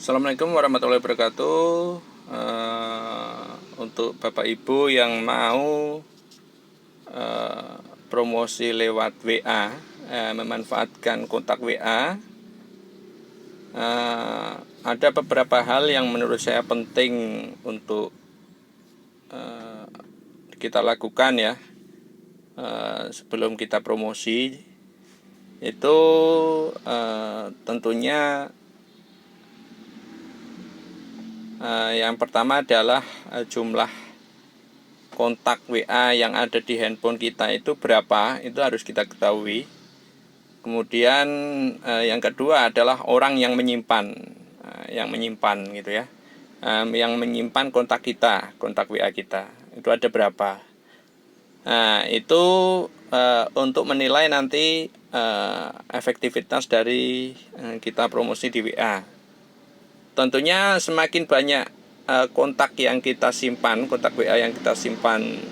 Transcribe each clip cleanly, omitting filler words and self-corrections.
Assalamualaikum warahmatullahi wabarakatuh. Untuk Bapak Ibu yang mau promosi lewat WA, memanfaatkan kontak WA, ada beberapa hal yang menurut saya penting untuk kita lakukan ya, sebelum kita promosi. Itu tentunya yang pertama adalah jumlah kontak WA yang ada di handphone kita itu berapa, itu harus kita ketahui. Kemudian yang kedua adalah orang yang menyimpan gitu ya, yang menyimpan kontak kita, kontak WA kita itu ada berapa. Nah itu untuk menilai nanti efektivitas dari kita promosi di WA. Tentunya semakin banyak kontak yang kita simpan, kontak WA yang kita simpan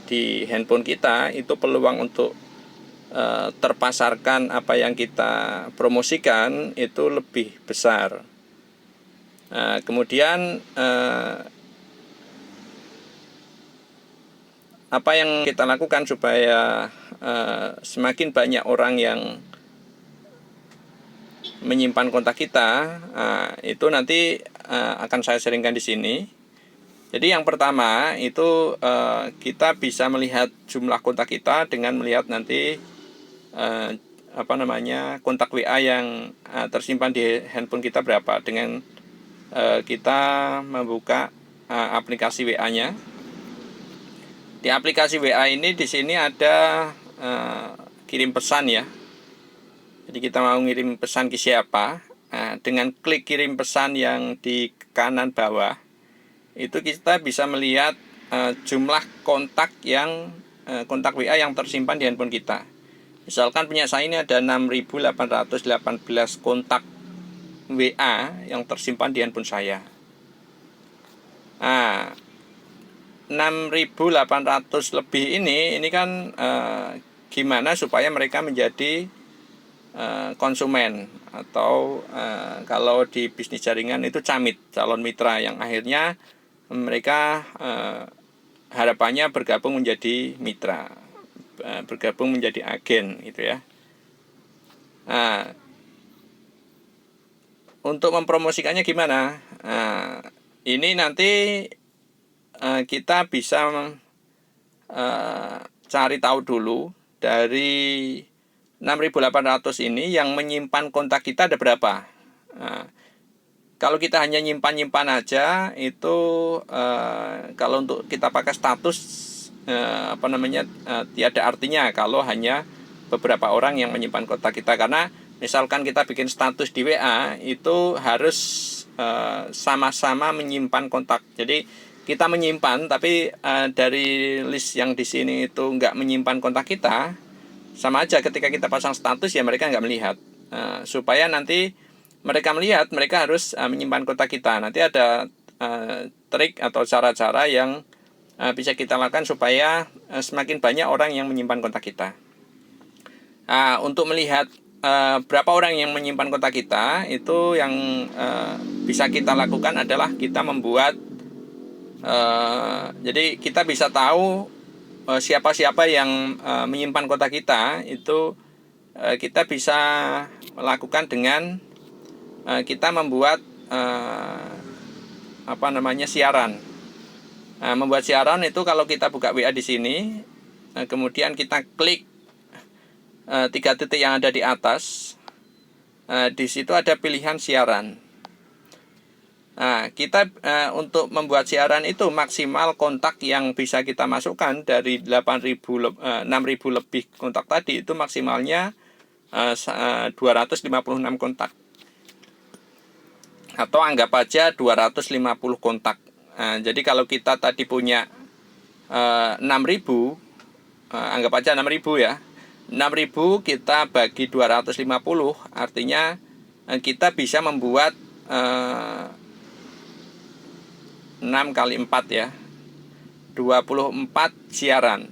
di handphone kita, itu peluang untuk terpasarkan apa yang kita promosikan itu lebih besar. Kemudian apa yang kita lakukan supaya semakin banyak orang yang menyimpan kontak kita, itu nanti akan saya sharingkan di sini. Jadi yang pertama itu kita bisa melihat jumlah kontak kita dengan melihat nanti kontak WA yang tersimpan di handphone kita berapa, dengan kita membuka aplikasi WA-nya. Di aplikasi WA ini di sini ada kirim pesan ya. Jadi kita mau ngirim pesan ke siapa, dengan klik kirim pesan yang di kanan bawah, itu kita bisa melihat jumlah kontak kontak WA yang tersimpan di handphone kita. Misalkan punya saya ini ada 6.818 kontak WA yang tersimpan di handphone saya. 6.800 lebih ini kan gimana supaya mereka menjadi konsumen, atau kalau di bisnis jaringan itu camit, calon mitra, yang akhirnya mereka harapannya bergabung menjadi mitra, bergabung menjadi agen gitu ya. Untuk mempromosikannya gimana? Ini nanti kita bisa cari tahu dulu dari 6.800 ini yang menyimpan kontak kita ada berapa. Kalau kita hanya nyimpan aja itu kalau untuk kita pakai status tiada artinya kalau hanya beberapa orang yang menyimpan kontak kita. Karena misalkan kita bikin status di WA itu harus sama-sama menyimpan kontak. Jadi kita menyimpan tapi dari list yang di sini itu nggak menyimpan kontak kita, sama aja ketika kita pasang status ya mereka nggak melihat. Supaya nanti mereka melihat, mereka harus menyimpan kontak kita. Nanti ada trik atau cara-cara yang bisa kita lakukan supaya semakin banyak orang yang menyimpan kontak kita. Untuk melihat berapa orang yang menyimpan kontak kita, itu yang bisa kita lakukan adalah kita membuat jadi kita bisa tahu siapa-siapa yang menyimpan kontak kita. Itu kita bisa melakukan dengan kita membuat siaran. Membuat siaran itu kalau kita buka WA di sini, kemudian kita klik 3 titik yang ada di atas, di situ ada pilihan siaran. Kita untuk membuat siaran itu maksimal kontak yang bisa kita masukkan dari 6.000 lebih kontak tadi, itu maksimalnya 256 kontak, atau anggap aja 250 kontak. Jadi kalau kita tadi punya 6.000, anggap aja 6.000 ya, 6.000 kita bagi 250, artinya kita bisa membuat 6 kali 4 ya, 24 siaran.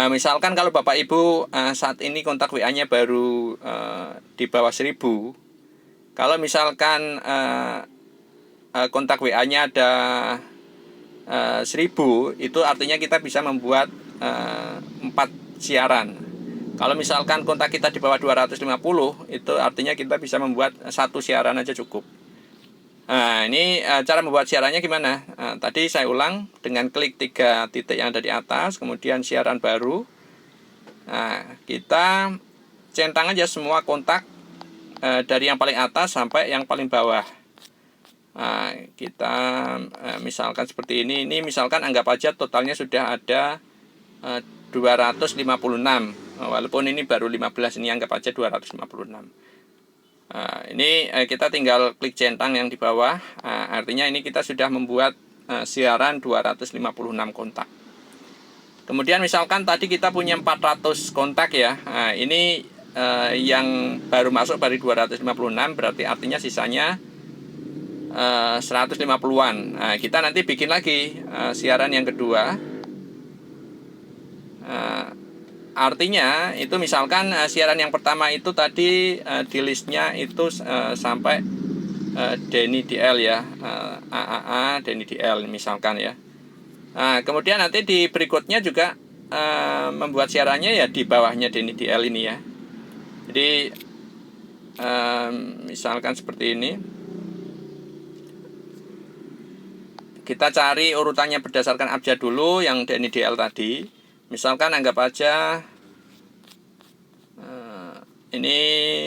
Misalkan kalau Bapak Ibu saat ini kontak WA-nya baru di bawah 1.000. Kalau misalkan kontak WA-nya ada 1000, itu artinya kita bisa membuat 4 siaran. Kalau misalkan kontak kita di bawah 250, itu artinya kita bisa membuat 1 siaran aja cukup. Nah, ini cara membuat siarannya gimana? Tadi saya ulang, dengan klik 3 titik yang ada di atas, kemudian siaran baru. Nah, kita centang aja semua kontak dari yang paling atas sampai yang paling bawah. Nah, kita misalkan seperti ini misalkan anggap aja totalnya sudah ada 256, walaupun ini baru 15, ini anggap aja 256. Ini kita tinggal klik centang yang di bawah, artinya ini kita sudah membuat siaran 256 kontak. Kemudian misalkan tadi kita punya 400 kontak ya, ini yang baru masuk dari 256, berarti artinya sisanya 150-an. Nah, kita nanti bikin lagi siaran yang kedua. Artinya itu misalkan siaran yang pertama itu tadi di listnya itu sampai Denny DL ya, AAA Denny DL misalkan ya. Nah, kemudian nanti di berikutnya juga membuat siarannya ya di bawahnya Denny DL ini ya. Jadi misalkan seperti ini. Kita cari urutannya berdasarkan abjad dulu yang Denny DL tadi. Misalkan anggap aja ini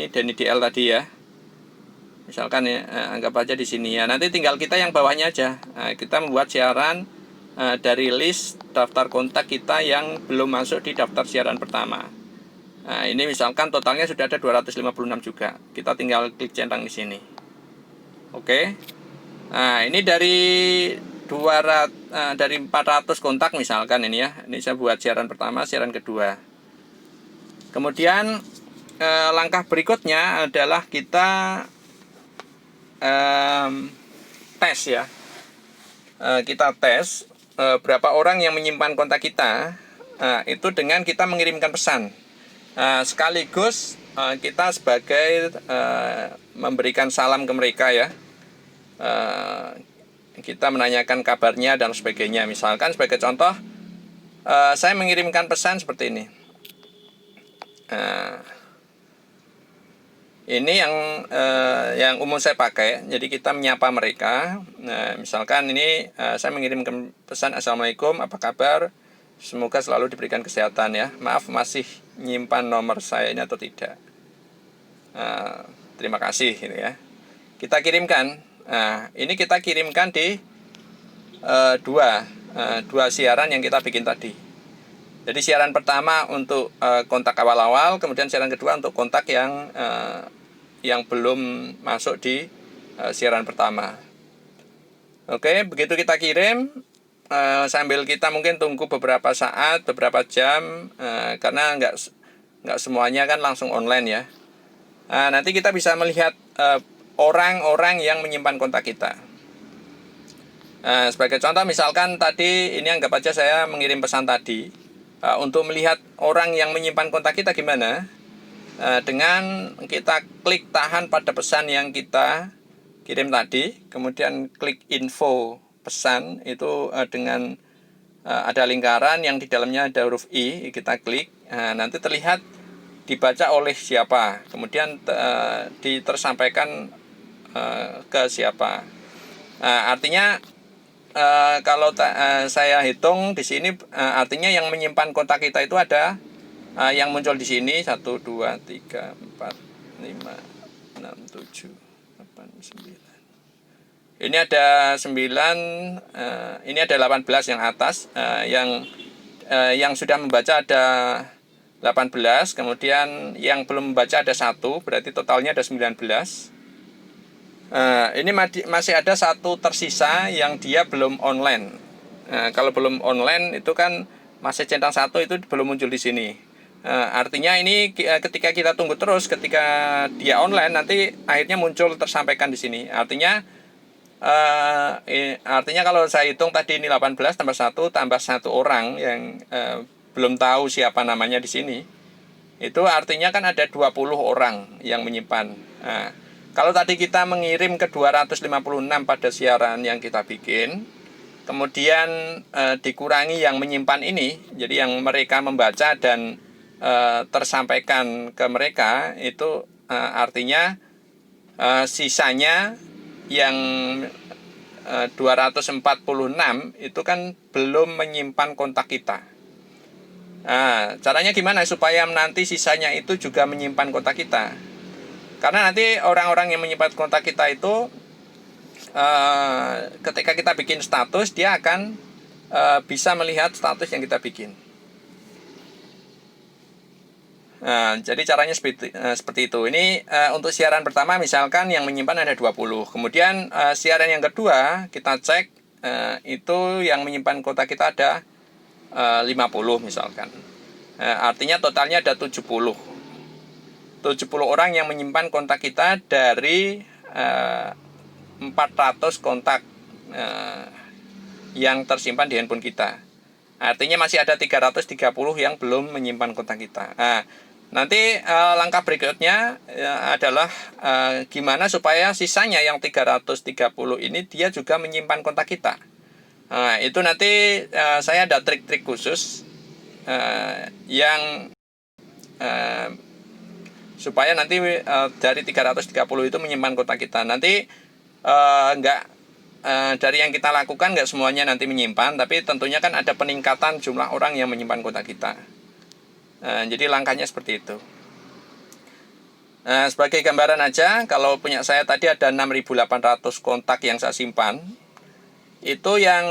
Denny DL tadi ya. Misalkan ya, anggap aja di sini ya. Nanti tinggal kita yang bawahnya aja. Kita membuat siaran dari list daftar kontak kita yang belum masuk di daftar siaran pertama. Nah, ini misalkan totalnya sudah ada 256 juga. Kita tinggal klik centang di sini. Oke. Nah, ini dari 400 kontak misalkan ini ya. Ini saya buat siaran pertama, siaran kedua. Kemudian langkah berikutnya adalah kita tes ya. Kita tes berapa orang yang menyimpan kontak kita, itu dengan kita mengirimkan pesan. Sekaligus kita sebagai memberikan salam ke mereka ya. Kita menanyakan kabarnya dan sebagainya. Misalkan sebagai contoh, saya mengirimkan pesan seperti ini. Ini yang umum saya pakai. Jadi kita menyapa mereka. Misalkan ini saya mengirimkan pesan, Assalamualaikum, apa kabar? Semoga selalu diberikan kesehatan ya. Maaf masih nyimpan nomor saya ini atau tidak. Terima kasih gitu ya. Kita kirimkan. Nah, ini kita kirimkan di dua siaran yang kita bikin tadi. Jadi siaran pertama untuk kontak awal-awal, kemudian siaran kedua untuk kontak yang belum masuk di siaran pertama. Oke, begitu kita kirim, sambil kita mungkin tunggu beberapa saat, beberapa jam, karena nggak semuanya kan langsung online ya. Nanti kita bisa melihat orang-orang yang menyimpan kontak kita. Sebagai contoh misalkan tadi ini anggap aja saya mengirim pesan tadi. Untuk melihat orang yang menyimpan kontak kita gimana, dengan kita klik tahan pada pesan yang kita kirim tadi, kemudian klik info pesan itu dengan ada lingkaran yang di dalamnya ada huruf I, kita klik, nanti terlihat dibaca oleh siapa, kemudian tersampaikan ke siapa. Artinya kalau saya hitung di sini, artinya yang menyimpan kontak kita itu ada yang muncul di sini 1, 2, 3, 4, 5, 6, 7, 8, 9. Ini ada 9, ini ada 18 yang atas, yang sudah membaca ada 18, kemudian yang belum membaca ada 1, berarti totalnya ada 19. Ini masih ada 1 tersisa yang dia belum online. Kalau belum online itu kan masih centang 1 itu belum muncul di sini. Artinya ini ketika kita tunggu terus, ketika dia online nanti akhirnya muncul tersampaikan di sini. Artinya kalau saya hitung tadi ini 18 tambah 1 tambah 1 orang yang belum tahu siapa namanya di sini. Itu artinya kan ada 20 orang yang menyimpan. Kalau tadi kita mengirim ke 256 pada siaran yang kita bikin, kemudian dikurangi yang menyimpan ini, jadi yang mereka membaca dan tersampaikan ke mereka, itu artinya sisanya yang 246 itu kan belum menyimpan kontak kita. Nah, caranya gimana supaya nanti sisanya itu juga menyimpan kontak kita? Karena nanti orang-orang yang menyimpan kontak kita itu ketika kita bikin status, dia akan bisa melihat status yang kita bikin. Nah, jadi caranya seperti itu. Ini untuk siaran pertama misalkan yang menyimpan ada 20. Kemudian siaran yang kedua kita cek itu yang menyimpan kontak kita ada 50 misalkan. Artinya totalnya ada 70. 70 orang yang menyimpan kontak kita dari 400 kontak yang tersimpan di handphone kita. Artinya masih ada 330 yang belum menyimpan kontak kita. Nah, nanti langkah berikutnya adalah gimana supaya sisanya yang 330 ini dia juga menyimpan kontak kita. Nah, itu nanti saya ada trik-trik khusus yang supaya nanti dari 330 itu menyimpan kontak kita. Nanti dari yang kita lakukan nggak semuanya nanti menyimpan, tapi tentunya kan ada peningkatan jumlah orang yang menyimpan kontak kita. Jadi langkahnya seperti itu. Sebagai gambaran aja, kalau punya saya tadi ada 6.800 kontak yang saya simpan. Itu yang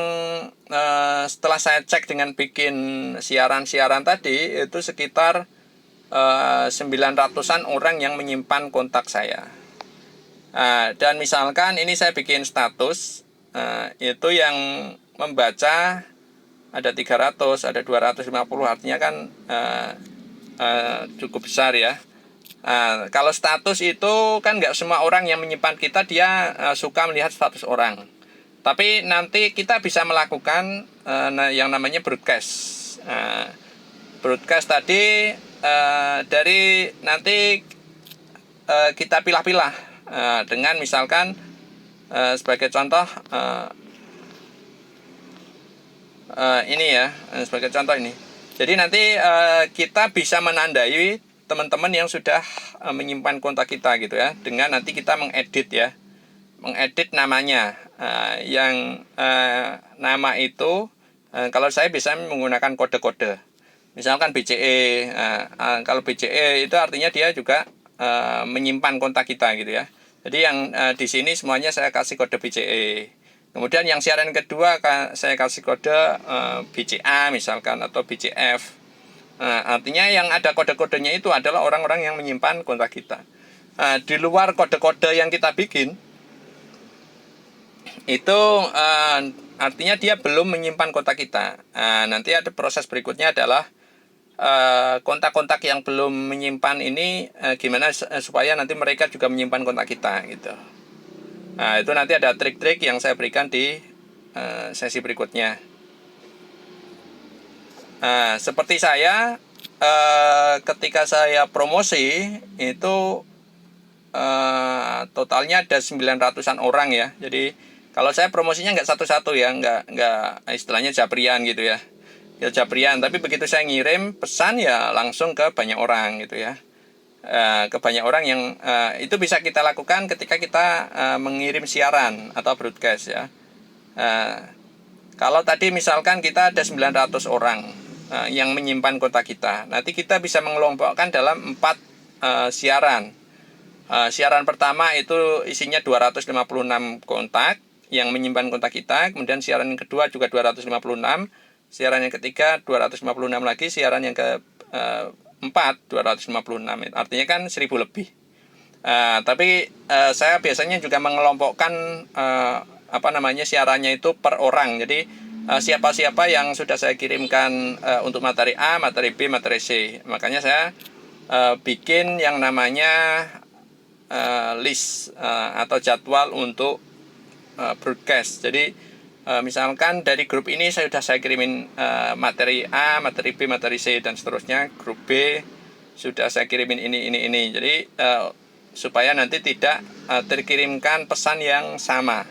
setelah saya cek dengan bikin siaran-siaran tadi, itu sekitar 900-an orang yang menyimpan kontak saya. Dan misalkan ini saya bikin status, itu yang membaca ada 300, ada 250, artinya kan cukup besar ya. Kalau status itu kan nggak semua orang yang menyimpan kita dia suka melihat status orang. Tapi nanti kita bisa melakukan yang namanya broadcast. Broadcast tadi dari nanti kita pilah-pilah dengan misalkan sebagai contoh ini ya, sebagai contoh ini. Jadi nanti kita bisa menandai teman-teman yang sudah menyimpan kontak kita gitu ya, dengan nanti kita mengedit ya, mengedit namanya, yang nama itu kalau saya bisa menggunakan kode-kode, misalkan BCE. Kalau BCE itu artinya dia juga menyimpan kontak kita gitu ya. Jadi yang di sini semuanya saya kasih kode BCE. Kemudian yang siaran kedua saya kasih kode BCA misalkan atau BCF. Artinya yang ada kode-kodenya itu adalah orang-orang yang menyimpan kontak kita. Di luar kode-kode yang kita bikin itu artinya dia belum menyimpan kontak kita. Nanti ada proses berikutnya adalah kontak-kontak yang belum menyimpan ini gimana supaya nanti mereka juga menyimpan kontak kita gitu. Itu nanti ada trik-trik yang saya berikan di sesi berikutnya. Seperti saya ketika saya promosi itu totalnya ada 900-an orang ya. Jadi kalau saya promosinya nggak satu-satu ya, nggak istilahnya japrian gitu ya. Ya japrian, tapi begitu saya ngirim pesan ya langsung ke banyak orang gitu ya. Ke banyak orang yang itu bisa kita lakukan ketika kita mengirim siaran atau broadcast ya. Kalau tadi misalkan kita ada 900 orang yang menyimpan kontak kita, nanti kita bisa mengelompokkan dalam 4 siaran. Siaran pertama itu isinya 256 kontak yang menyimpan kontak kita, kemudian siaran yang kedua juga 256, siaran yang ketiga 256 lagi, siaran yang keempat 256, artinya kan 1000 lebih. Tapi saya biasanya juga mengelompokkan siarannya itu per orang. Jadi siapa-siapa yang sudah saya kirimkan untuk materi A, materi B, materi C. Makanya saya bikin yang namanya list atau jadwal untuk broadcast. Jadi misalkan dari grup ini saya kirimin materi A, materi B, materi C dan seterusnya. Grup B sudah saya kirimin ini. Jadi supaya nanti tidak terkirimkan pesan yang sama.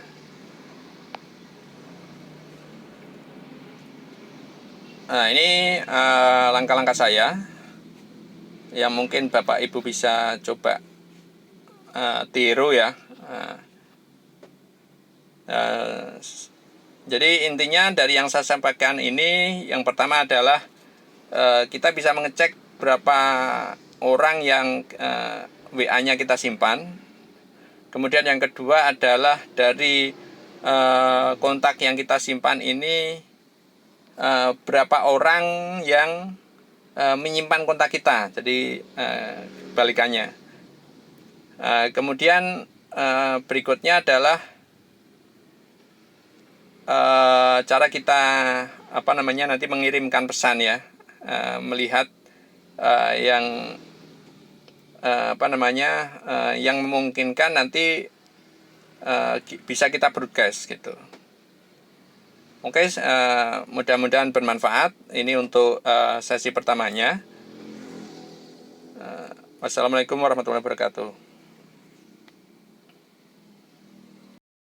Nah, ini langkah-langkah saya yang mungkin Bapak Ibu bisa coba tiru ya. Jadi intinya dari yang saya sampaikan ini, yang pertama adalah kita bisa mengecek berapa orang yang WA-nya kita simpan. Kemudian yang kedua adalah dari kontak yang kita simpan ini, berapa orang yang menyimpan kontak kita. Jadi kebalikannya. Kemudian berikutnya adalah cara kita nanti mengirimkan pesan ya, melihat yang yang memungkinkan nanti bisa kita broadcast gitu. Oke, mudah-mudahan bermanfaat. Ini untuk sesi pertamanya. Wassalamualaikum warahmatullahi wabarakatuh.